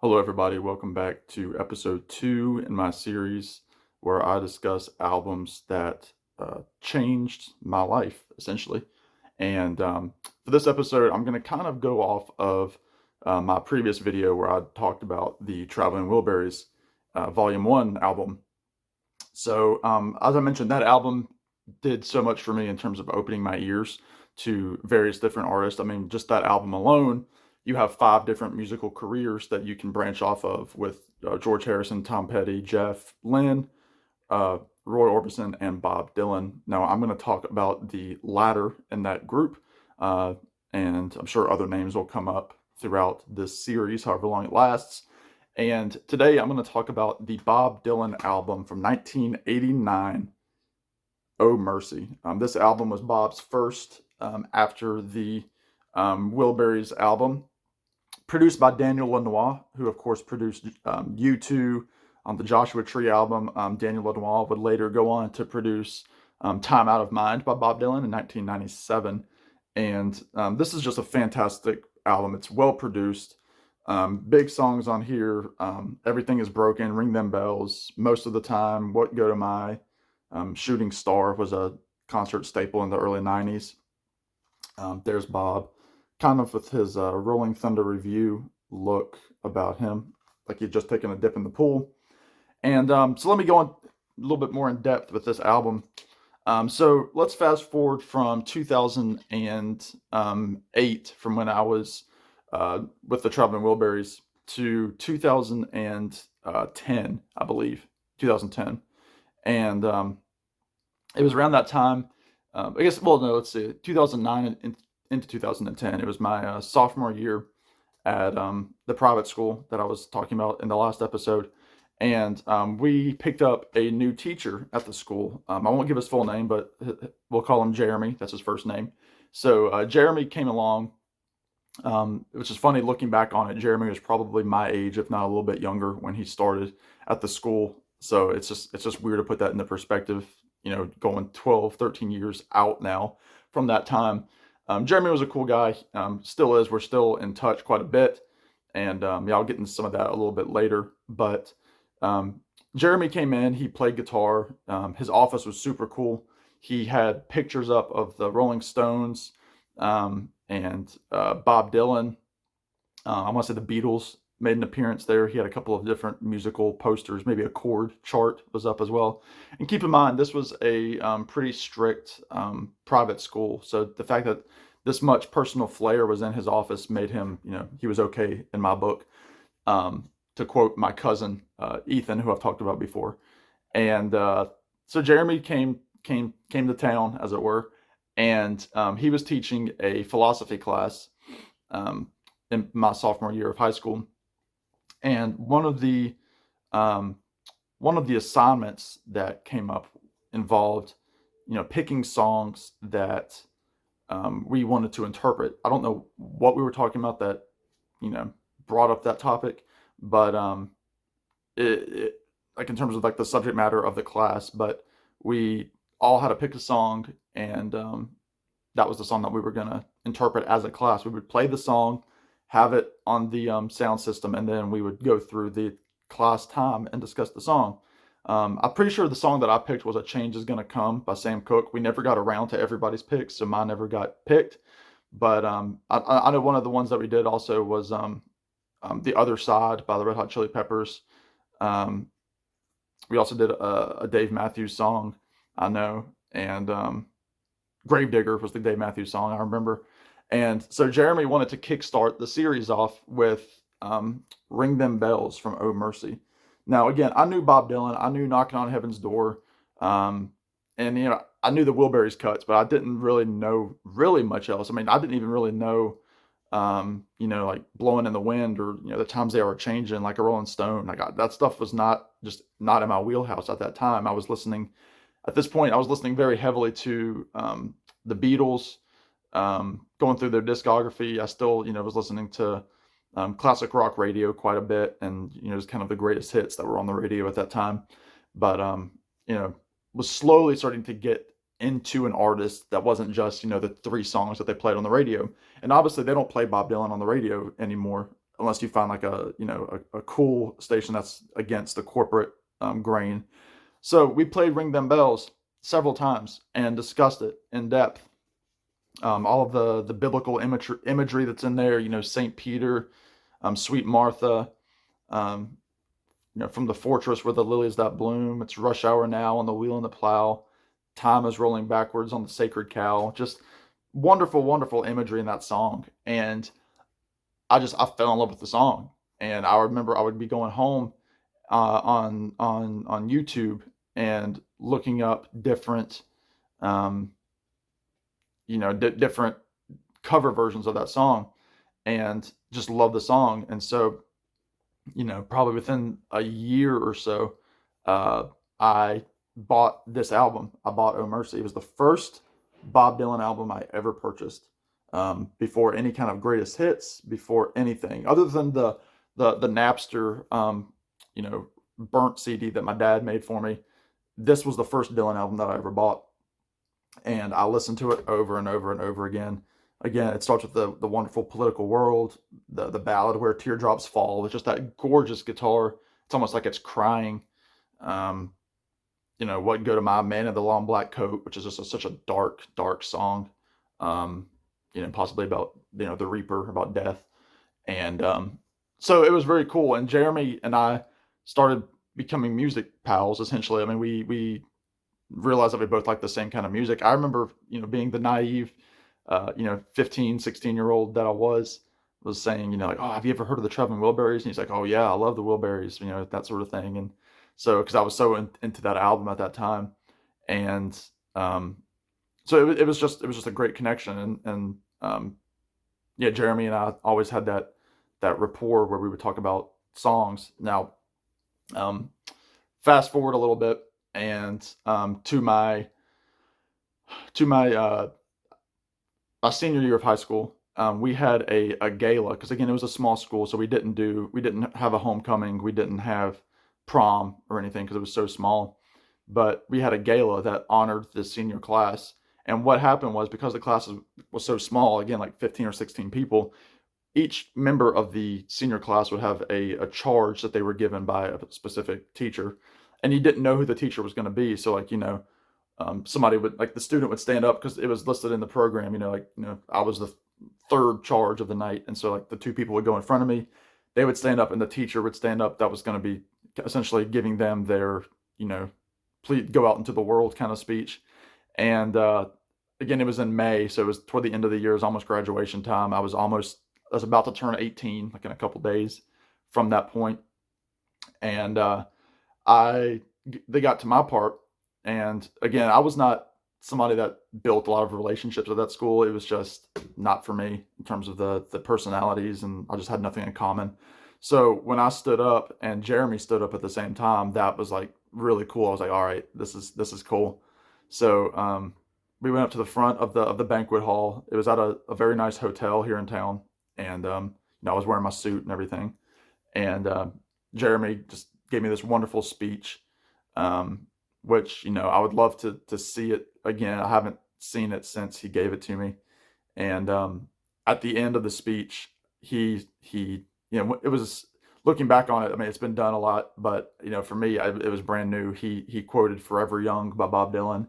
Hello, everybody. Welcome back to episode 2 in my series where I discuss albums that changed my life, essentially. And for this episode, I'm going to kind of go off of my previous video where I talked about the Traveling Wilburys Volume 1 album. So, as I mentioned, that album did so much for me in terms of opening my ears to various different artists. I mean, just that album alone, you have 5 different musical careers that you can branch off of with George Harrison, Tom Petty, Jeff Lynne, Roy Orbison, and Bob Dylan. Now, I'm going to talk about the latter in that group, uh, and I'm sure other names will come up throughout this series, however long it lasts. And today I'm going to talk about the Bob Dylan album from 1989, Oh Mercy. This album was Bob's first after the Wilburys album, produced by Daniel Lanois, who of course produced U2 on the Joshua Tree album. Daniel Lanois would later go on to produce Time Out of Mind by Bob Dylan in 1997. And this is just a fantastic album. It's well produced. Big songs on here. Everything is Broken, Ring Them Bells, Most of the Time, What Go to My, Shooting Star was a concert staple in the early 90s. There's Bob, kind of with his Rolling Thunder Review look about him, like he'd just taken a dip in the pool. And so let me go on a little bit more in depth with this album. So let's fast forward from 2008, from when I was with the Traveling Wilburys, to 2010, I believe, 2010. And it was around that time, I guess, well, no, let's see, 2009 into 2010. It was my sophomore year at the private school that I was talking about in the last episode. And we picked up a new teacher at the school. I won't give his full name, but we'll call him Jeremy. That's his first name. So Jeremy came along, which is funny looking back on it. Jeremy was probably my age, if not a little bit younger, when he started at the school. So it's just weird to put that into perspective, going 12, 13 years out now from that time. Jeremy was a cool guy, still is. We're still in touch quite a bit. And yeah, I'll get into some of that a little bit later. But Jeremy came in, he played guitar. His office was super cool. He had pictures up of the Rolling Stones and Bob Dylan. I want to say the Beatles made an appearance there. He had a couple of different musical posters, maybe a chord chart was up as well. And keep in mind, this was a pretty strict private school. So the fact that this much personal flair was in his office made him, he was okay in my book. To quote my cousin Ethan, who I've talked about before. And so Jeremy came to town, as it were, and he was teaching a philosophy class in my sophomore year of high school. And one of the assignments that came up involved, picking songs that we wanted to interpret. I don't know what we were talking about that, brought up that topic, but like in terms of like the subject matter of the class, but we all had to pick a song, and that was the song that we were going to interpret as a class. We would play the song, have it on the sound system, and then we would go through the class time and discuss the song. I'm pretty sure the song that I picked was A Change Is Gonna Come by Sam Cooke. We never got around to everybody's picks, so mine never got picked. But I know one of the ones that we did also was The Other Side by the Red Hot Chili Peppers. We also did a Dave Matthews song, I know, and Gravedigger was the Dave Matthews song, I remember. And so Jeremy wanted to kickstart the series off with Ring Them Bells from Oh Mercy. Now, again, I knew Bob Dylan. I knew Knocking on Heaven's Door. And, I knew the Wilburys cuts, but I didn't really know really much else. I mean, I didn't even really know, like Blowing in the Wind, or, The Times They Are Changing, like a Rolling Stone. Like that stuff was not in my wheelhouse at that time. At this point, I was listening very heavily to the Beatles, going through their discography. I still, was listening to classic rock radio quite a bit, and just kind of the greatest hits that were on the radio at that time. But was slowly starting to get into an artist that wasn't just the 3 songs that they played on the radio. And obviously, they don't play Bob Dylan on the radio anymore. unless you find like a cool station that's against the corporate grain. So we played Ring Them Bells several times and discussed it in depth. All of the biblical imagery that's in there, Saint Peter, Sweet Martha, um, from the fortress where the lilies that bloom. It's rush hour now on the wheel and the plow. Time is rolling backwards on the sacred cow. Just wonderful, wonderful imagery in that song. And I fell in love with the song. And I remember I would be going home on YouTube and looking up different, um, different cover versions of that song, and just love the song. And so, probably within a year or so, I bought this album. I bought Oh Mercy. It was the first Bob Dylan album I ever purchased, before any kind of greatest hits, before anything other than the Napster, burnt CD that my dad made for me. This was the first Dylan album that I ever bought, and I listened to it over and over and over again. Again, it starts with the wonderful Political World, the ballad Where Teardrops Fall. It's just that gorgeous guitar. It's almost like it's crying. Um, What Go to My Man in the Long Black Coat, which is just such a dark, dark song. Um, possibly about the Reaper, about death, and so it was very cool. And Jeremy and I started becoming music pals. Essentially, I mean, we realized that we both like the same kind of music. I remember, being the naive, 15, 16-year-old that I was saying, like, oh, have you ever heard of the Trevin Wilburys? And he's like, oh yeah, I love the Wilburys, that sort of thing. And so, because I was so into that album at that time, and so it was just a great connection. And yeah, Jeremy and I always had that rapport where we would talk about songs. Now, um, fast forward a little bit, and to my my senior year of high school, we had a gala, because again it was a small school, so we didn't have a homecoming, we didn't have prom or anything because it was so small, but we had a gala that honored the senior class. And what happened was, because the class was so small, again like 15 or 16 people, each member of the senior class would have a charge that they were given by a specific teacher, and you didn't know who the teacher was going to be. So like, somebody would, like, the student would stand up because it was listed in the program, I was the third charge of the night, and so like the two people would go in front of me, they would stand up, and the teacher would stand up that was going to be essentially giving them their, please go out into the world kind of speech. And again, it was in May, so it was toward the end of the year. It was almost graduation time. I was about to turn 18, like in a couple days from that point. And I they got to my part, and again, I was not somebody that built a lot of relationships at that school. It was just not for me in terms of the personalities, and I just had nothing in common. So when I stood up and Jeremy stood up at the same time, that was like really cool. I was like, all right, this is cool. So we went up to the front of the banquet hall. It was at a very nice hotel here in town, and I was wearing my suit and everything. And Jeremy just gave me this wonderful speech, um, which, I would love to see it again. I haven't seen it since he gave it to me. And at the end of the speech, he it was, looking back on it, I mean, it's been done a lot, but for me, it was brand new. He quoted "Forever Young" by Bob Dylan,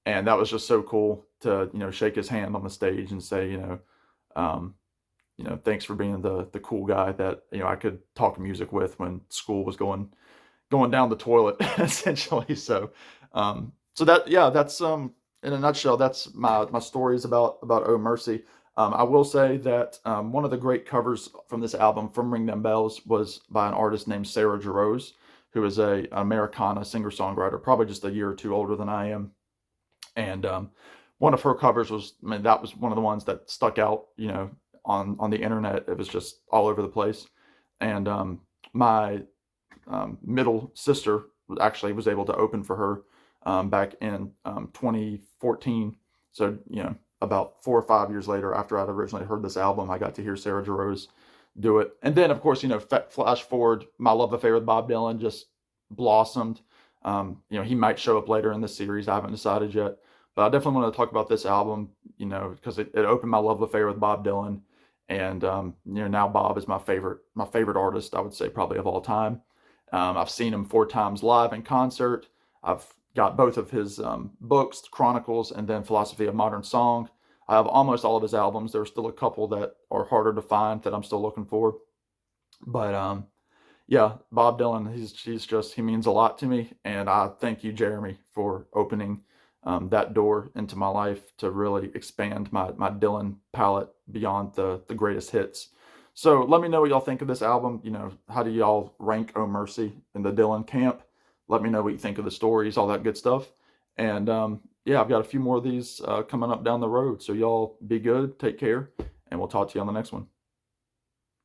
and that was just so cool to shake his hand on the stage and say, um, thanks for being the cool guy that I could talk music with when school was going down the toilet, essentially. So that, yeah, that's in a nutshell, that's my stories about Oh Mercy. I will say that one of the great covers from this album, from Ring Them Bells, was by an artist named Sarah Jarosz, who is an Americana singer-songwriter, probably just a year or two older than I am. And one of her covers was, I mean, that was one of the ones that stuck out, on the internet. It was just all over the place. And my middle sister was able to open for her back in 2014. So, about 4 or 5 years later, after I'd originally heard this album, I got to hear Sarah Jarosz do it. And then, of course, flash forward, my love affair with Bob Dylan just blossomed. He might show up later in the series. I haven't decided yet. But I definitely want to talk about this album, because it opened my love affair with Bob Dylan. And now Bob is my favorite artist, I would say, probably of all time. I've seen him 4 times live in concert. I've got both of his books, Chronicles, and then Philosophy of Modern Song. I have almost all of his albums. There's still a couple that are harder to find that I'm still looking for. But yeah, Bob Dylan, he means a lot to me, and I thank you, Jeremy, for opening that door into my life to really expand my Dylan palette beyond the greatest hits. So let me know what y'all think of this album. How do y'all rank Oh Mercy in the Dylan camp? Let me know what you think of the stories, all that good stuff. And yeah, I've got a few more of these coming up down the road. So y'all be good, take care, and we'll talk to you on the next one.